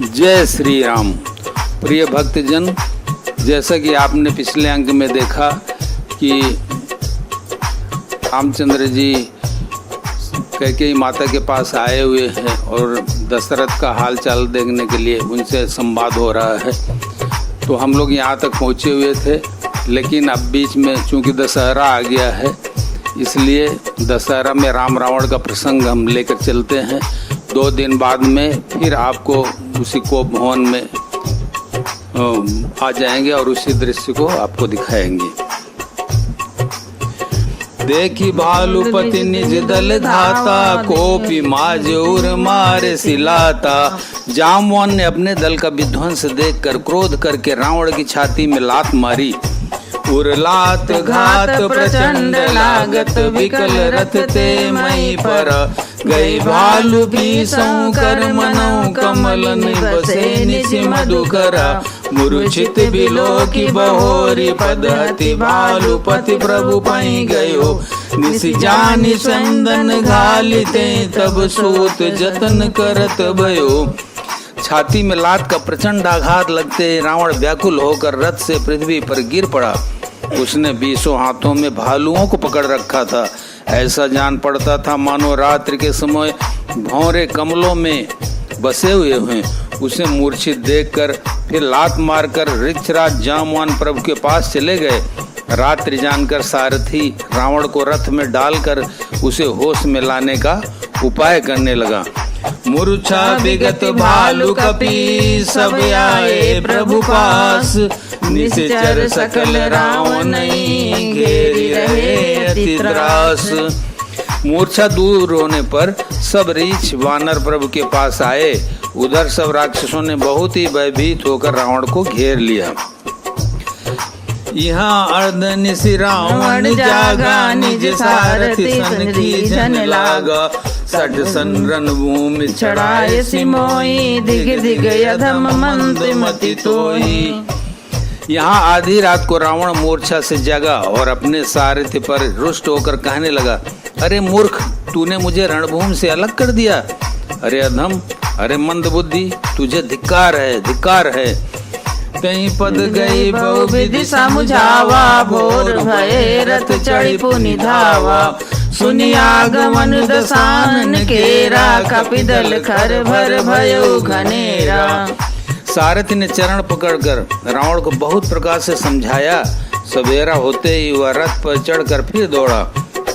जय श्री राम। प्रिय भक्तजन, जैसा कि आपने पिछले अंक में देखा कि रामचंद्र जी कैकेयी माता के पास आए हुए हैं और दशरथ का हाल चाल देखने के लिए उनसे संवाद हो रहा है। तो हम लोग यहाँ तक पहुँचे हुए थे, लेकिन अब बीच में चूँकि दशहरा आ गया है, इसलिए दशहरा में राम रावण का प्रसंग हम लेकर चलते हैं। 2 दिन बाद में फिर आपको उसी कोप भवन में आ जाएंगे और उसी दृश्य को आपको दिखाएंगे। देखी भालुपति निज दल धाता, कोपी माजूर मारे सिलाता। जामवन ने अपने दल का विध्वंस देखकर क्रोध करके रावण की छाती में लात मारी। उरलात घात प्रचंड लागत, विकल रथ ते मई पर। गई भालु भी संकर मनौ, कमलन बसे निसि मधुकरा। मूर्छित बिलो की बहोरी, पदहति भालुपति प्रभु पई गयो। निसि जानि संदन घालिते, तब सूत जतन करत भयो। छाती में लात का प्रचंड आघात लगते रावण व्याकुल होकर रथ से पृथ्वी पर गिर पड़ा। उसने 20 हाथों में भालुओं को पकड़ रखा था। ऐसा जान पड़ता था मानो रात्रि के समय भौरे कमलों में बसे हुए हैं। उसे मूर्छित देखकर फिर लात मारकर ऋक्षराज जामवान प्रभु के पास चले गए। रात्रि जानकर सारथी रावण को रथ में डालकर उसे होश में लाने का उपाय करने लगा। मूर्छा विगत भालु कपि, सब आए प्रभु पास। निश्चर सकल रावण घेरी रहे अति त्रास। मूर्छा दूर होने पर सब रीछ वानर प्रभु के पास आए। उधर सब राक्षसों ने बहुत ही भयभीत होकर रावण को घेर लिया। यहाँ अर्धनिशि रावण जागा, निज सारथि सन की जन लागा। सठ सन रणभूमि छड़ाए सिमोई, दिग दिग यधम मंद मति तोई। यहाँ आधी रात को रावण मूर्छा से जगा और अपने सारथी पर रुष्ट होकर कहने लगा, अरे मूर्ख, तूने मुझे रणभूमि से अलग कर दिया। अरे अधम, अरे मंद बुद्धि, तुझे धिक्कार है, धिक्कार है। कहीं पद गई बहुविधि समझावा, भोर भये रथ चढ़ी पुनि धावा। सुनि आगमन दसानन केरा, कपिदल खर भर भयो घनेरा। सारथी ने चरण पकड़कर रावण को बहुत प्रकार से समझाया। सवेरा होते ही वह रथ पर चढ़कर फिर दौड़ा।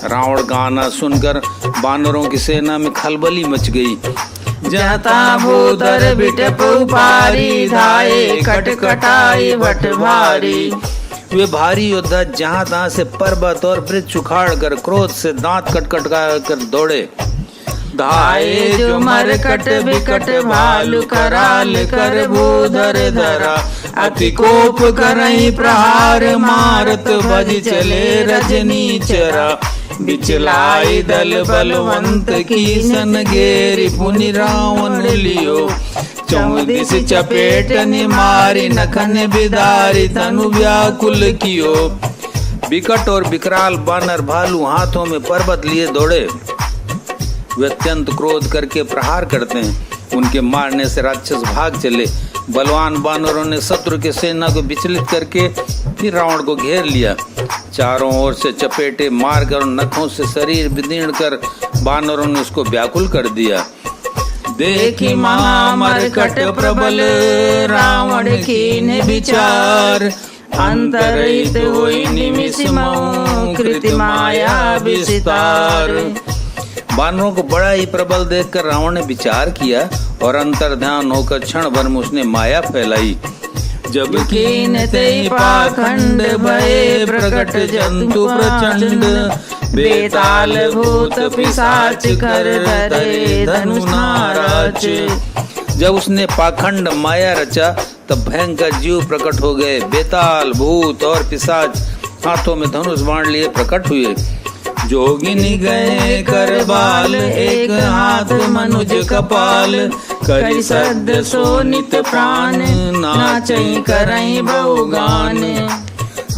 रावण का आना सुनकर बानरों की सेना में खलबली मच गई। जाता भूधर बिटप उपारी, धाये कटकटाई भट भारी। वे भारी योद्धा जहाँ तहाँ से पर्वत और वृक्ष उखाड़ कर क्रोध से दांत कटकटा कर दौड़े। धाये जो मरकट विकट भालु, कराल कर भूधर धरा। अति कोप करई प्रहार, मारत भज चले रजनी चरा। बिचलाई दल बलवंत की सन, घेरी पुनि रावण लियो। चौदिस चपेटनि मारी, नखन बिदारी तनु व्याकुल कियो। विकट और विकराल बानर भालू हाथों में पर्वत लिए दौड़े। वे अत्यंत क्रोध करके प्रहार करते हैं। उनके मारने से राक्षस भाग चले। बलवान बानरों ने शत्रु के सेना को विचलित करके फिर रावण को घेर लिया। चारों ओर से चपेटे मारकर और नखों से शरीर विदीर्ण कर बानरों ने उसको व्याकुल कर दिया। देखी महामरकट प्रबल, रावण कीन विचार। अंतरहित होई निमिष मऊ, कृति माया विस्तार। बानरों को बड़ा ही प्रबल देखकर रावण ने विचार किया और अंतर्ध्यान होकर क्षण भर में उसने माया फैलाई। जब कीन ते पाखंड भये, प्रकट जंतु प्रचंड। बेताल भूत पिशाच कर धरे धनुष नाराज। जब उसने पाखंड माया रचा तब भयंकर जीव प्रकट हो गए। बेताल भूत और पिशाच हाथों में धनुष बाण लिए प्रकट हुए। जोगिनी गए कर बाल, एक हाथ मनुज कपाल। करि सद्य सोनित प्राण, नाचई करई बहुगान।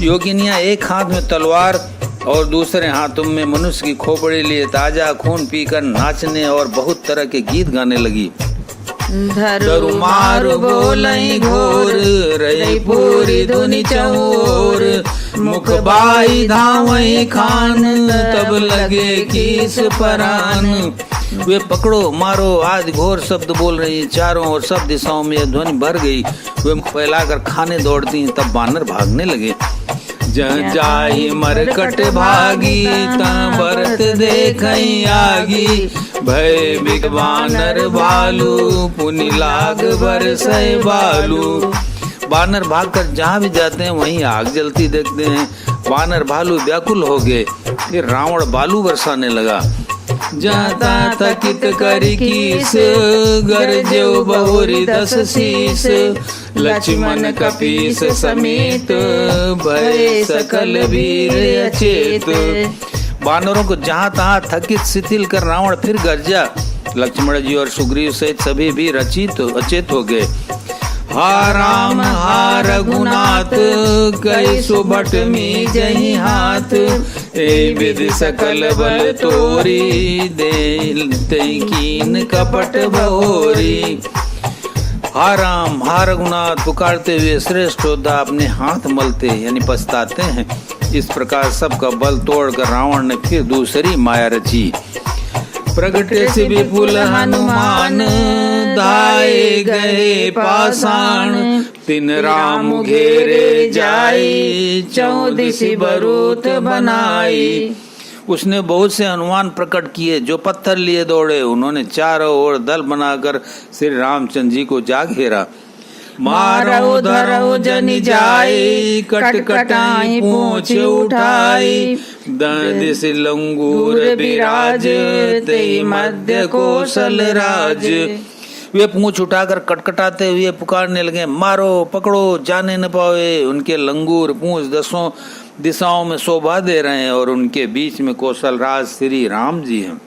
योगिनियां एक हाथ में तलवार और दूसरे हाथों में मनुष्य की खोपड़ी लिए ताजा खून पीकर नाचने और बहुत तरह के गीत गाने लगी। धरु मारु बोलई घोर, रही पूरी धुनि चौर, मुख बाई धावई खान, तब लगे किस परान। वे पकड़ो मारो आज घोर शब्द बोल रही है, चारों ओर सब दिशाओं में ध्वनि भर गई। वे मुख फैलाकर खाने दौड़ती हैं, तब बानर भागने लगे। जहाँ जाई मरकट भागी, तं भरत देखई आगी, भय बिग बानर भालू, पुनि लाग बरसै बालू। बानर भागकर जहाँ भी जाते हैं वहीं आग जलती देखते हैं। बानर भालू व्याकुल हो गए। फिर रावण बालू बरसाने लगा। जाता थकित करी कीस, गरजो बहुरी 10 शीस, लक्ष्मण कपीस समेत, भय सकल वीर अचेत। बानरों को जहाँ तहाँ थकित शिथिल कर रावण फिर गरजा। लक्ष्मण जी और सुग्रीव सहित सभी वीर अचेत हो गए। हा राम हा रघुनाथ, कई सुभट में जही हाथ, ए विधि सकल बल तोरी, दे कीन कपट बहोरी। हा राम हा रघुनाथ पुकारते हुए श्रेष्ठ योद्धा अपने हाथ मलते यानी पछताते हैं। इस प्रकार सबका बल तोड़कर रावण ने फिर दूसरी माया रची। प्रगटे से विपुल हनुमान, धाये गए पाषाण, तिन राम घेरे जाई, 14 बरूत बनाई। उसने बहुत से हनुमान प्रकट किए जो पत्थर लिए दौड़े। उन्होंने चारों ओर दल बनाकर श्री रामचंद्र जी को जा घेरा। मारो धरो जनि जाए, कटकटाई पूंछ उठाई, दंदिस लंगूर विराज, तेई मध्य कौशल राज। वे पूंछ उठाकर कटकटाते हुए पुकारने लगे, मारो पकड़ो जाने न पावे। उनके लंगूर पूंछ 10 दिशाओं में शोभा दे रहे हैं और उनके बीच में कौशल राज श्री राम जी हैं।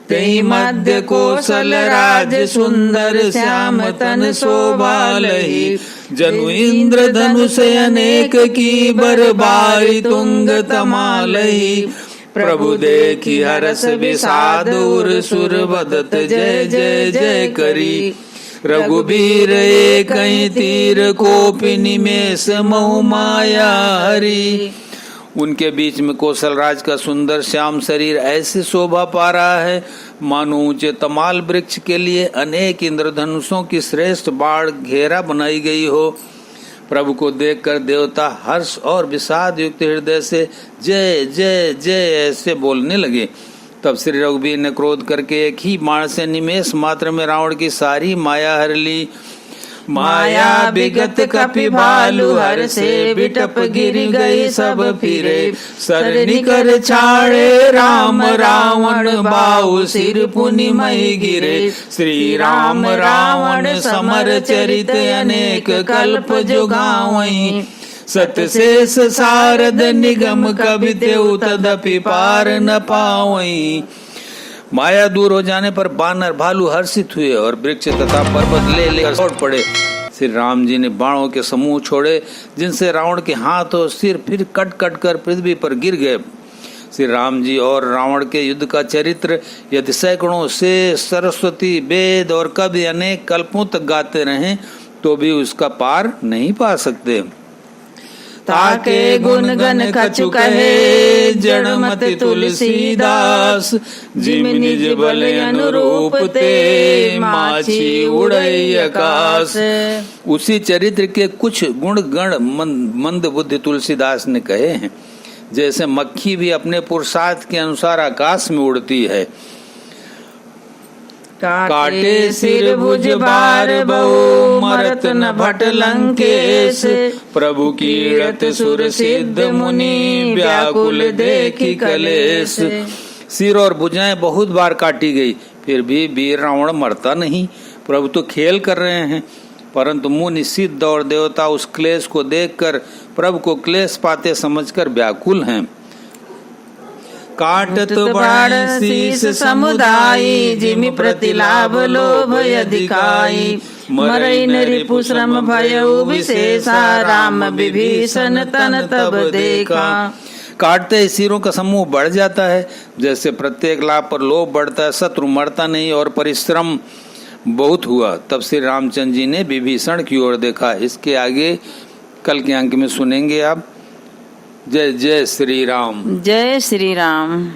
तेई मध्य कौशल राज, सुंदर श्याम तन शोभा लही, जनु इंद्र धनुष अनेक की, बरबारी तुंग तमालही। प्रभु देखी हरस विषादुर, सुर बदत जय जय जय करी। रघुबीर एकहि तीर, कोपि निमेष महु माया हरि। उनके बीच में कौशल राज का सुंदर श्याम शरीर ऐसे शोभा पा रहा है मानो ऊंचे तमाल वृक्ष के लिए अनेक इंद्रधनुषों की श्रेष्ठ बाढ़ घेरा बनाई गई हो। प्रभु को देखकर देवता हर्ष और विषाद युक्त हृदय से जय जय जय ऐसे बोलने लगे। तब श्री रघुबीर ने क्रोध करके एक ही बाण से निमेष मात्र में रावण की सारी माया हर ली। माया विगत कपि भालू, हर से बिटप गिर गई सब फिरे। सरनि कर छाड़े राम रावण, बाहु सिर पुनि महि गिरे। श्री राम रावण समर चरित, अनेक कल्प जो गावई। सत शेष सारद निगम, कवि तेउ तदपि पार न पावई। माया दूर हो जाने पर बानर भालू हर्षित हुए और वृक्ष तथा पर्वत ले लेकर लौट पड़े। श्री राम जी ने बाणों के समूह छोड़े जिनसे रावण के हाथ और सिर फिर कट कट कर पृथ्वी पर गिर गए। श्री राम जी और रावण के युद्ध का चरित्र यदि सैकड़ों से सरस्वती वेद और कवि अनेक कल्पों तक गाते रहें तो भी उसका पार नहीं पा सकते। ताके गुण गण कछु कहे, जड़मति तुलसीदास। जिम निज बल अनुरूप ते, माछी उड़ई आकाश। उसी चरित्र के कुछ गुण गण मंद बुद्धि तुलसीदास ने कहे हैं। जैसे मक्खी भी अपने पुरुषार्थ के अनुसार आकाश में उड़ती है। काटे सिर भुज बार बहु, मरत न भट लंकेश। प्रभु कीरत सुर सिद्ध मुनि, व्याकुल देखी कलेश। सिर और भुजाएं बहुत बार काटी गई, फिर भी वीर रावण मरता नहीं। प्रभु तो खेल कर रहे हैं, परंतु मुनि सिद्ध और देवता उस क्लेश को देखकर प्रभु को क्लेश पाते समझकर व्याकुल हैं। काटत बाण शीस समुदायी, जिमि प्रतिलाभ लोभ अधिकाई। मरई न रिपु श्रम भयउ विशेषा, राम विभीषण तन तब देखा। काटते ही सिरों का समूह बढ़ जाता है। जैसे प्रत्येक लाभ पर लोभ बढ़ता है, शत्रु मरता नहीं और परिश्रम बहुत हुआ। तब श्री रामचंद्र जी ने विभीषण की ओर देखा। इसके आगे कल के अंक में सुनेंगे आप। जय जय श्री राम। जय श्री राम।